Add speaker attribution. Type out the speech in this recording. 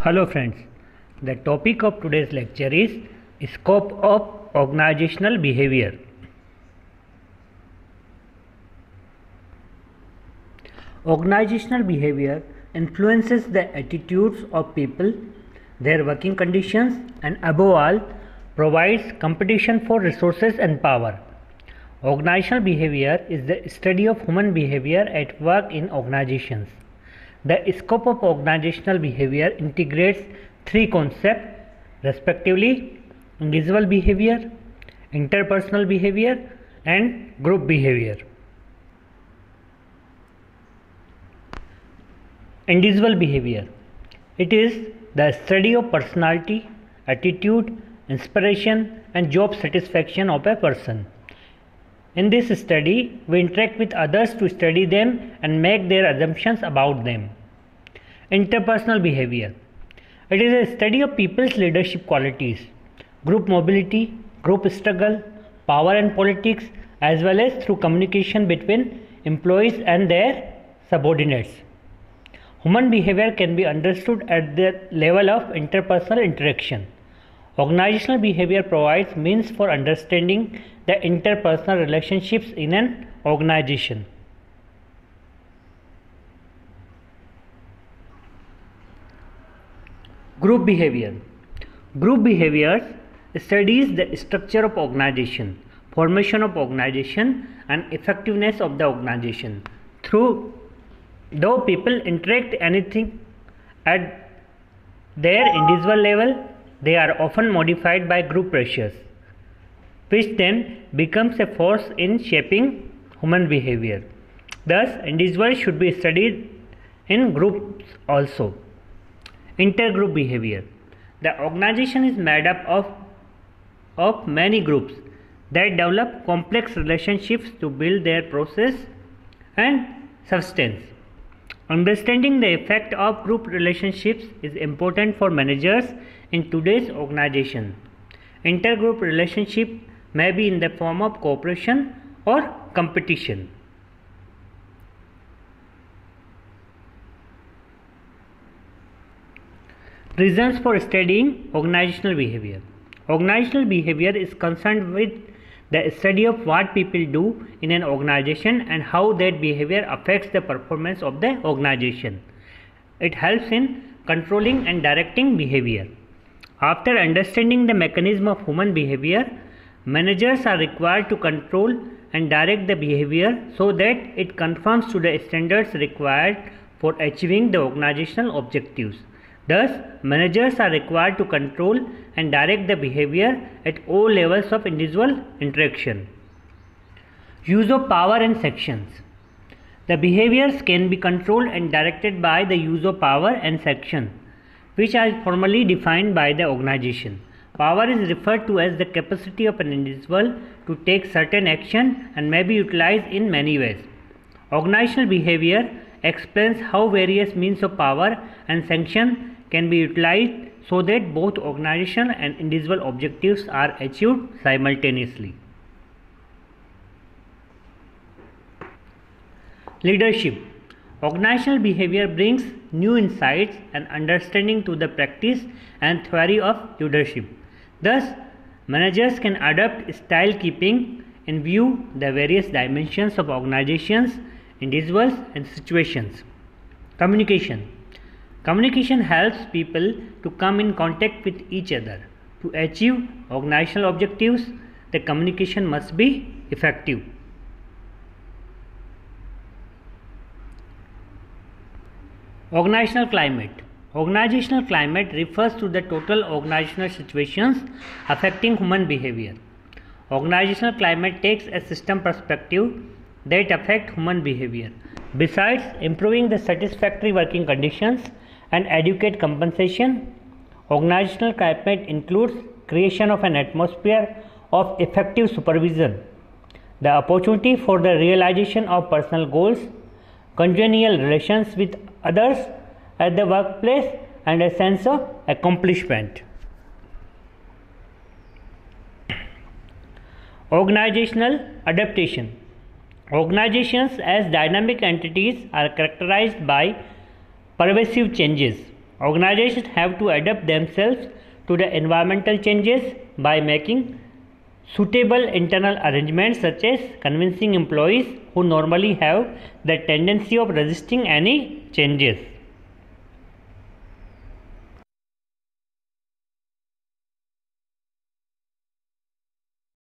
Speaker 1: Hello friends, the topic of today's lecture is scope of organizational behavior. Organizational behavior influences the attitudes of people, their working conditions, and above all provides competition for resources and power. Organizational behavior is the study of human behavior at work in organizations. The scope of organizational behavior integrates three concepts, respectively individual behavior, interpersonal behavior, and group behavior. Individual behavior. It is the study of personality, attitude, inspiration, and job satisfaction of a person. In this study, we interact with others to study them and make their assumptions about them. Interpersonal behavior. It is a study of people's leadership qualities, group mobility, group struggle, power and politics, as well as through communication between employees and their subordinates. Human behavior can be understood at the level of interpersonal interaction. Organizational behavior provides means for understanding the interpersonal relationships in an organization. Group behavior. Group behaviors studies the structure of organization, formation of organization, and effectiveness of the organization. Though people interact anything at their individual level, they are often modified by group pressures, which then becomes a force in shaping human behavior. Thus, individuals should be studied in groups also. Intergroup behavior. The organization is made up of many groups that develop complex relationships to build their process and substance. Understanding the effect of group relationships is important for managers in today's organization. Intergroup relationship may be in the form of cooperation or competition. Reasons for studying organizational behavior. Organizational behavior is concerned with the study of what people do in an organization and how that behavior affects the performance of the organization. It helps in controlling and directing behavior. After understanding the mechanism of human behavior, managers are required to control and direct the behavior so that it conforms to the standards required for achieving the organizational objectives. Thus, managers are required to control and direct the behavior at all levels of individual interaction. Use of power and sections. The behaviors can be controlled and directed by the use of power and section, which are formally defined by the organization. Power is referred to as the capacity of an individual to take certain action and may be utilized in many ways. Organizational behavior explains how various means of power and sanction can be utilized so that both organizational and individual objectives are achieved simultaneously. Leadership. Organizational behavior brings new insights and understanding to the practice and theory of leadership. Thus, managers can adopt style keeping in view the various dimensions of organizations, individuals, and situations. Communication. Communication helps people to come in contact with each other. To achieve organizational objectives, the communication must be effective. Organizational climate. Organizational climate refers to the total organizational situations affecting human behavior. Organizational climate takes a system perspective that affect human behavior. Besides improving the satisfactory working conditions and adequate compensation, organizational climate includes creation of an atmosphere of effective supervision, the opportunity for the realization of personal goals, congenial relations with others at the workplace, and a sense of accomplishment. Organizational adaptation. Organizations as dynamic entities are characterized by pervasive changes. Organizations have to adapt themselves to the environmental changes by making suitable internal arrangements, such as convincing employees who normally have the tendency of resisting any changes.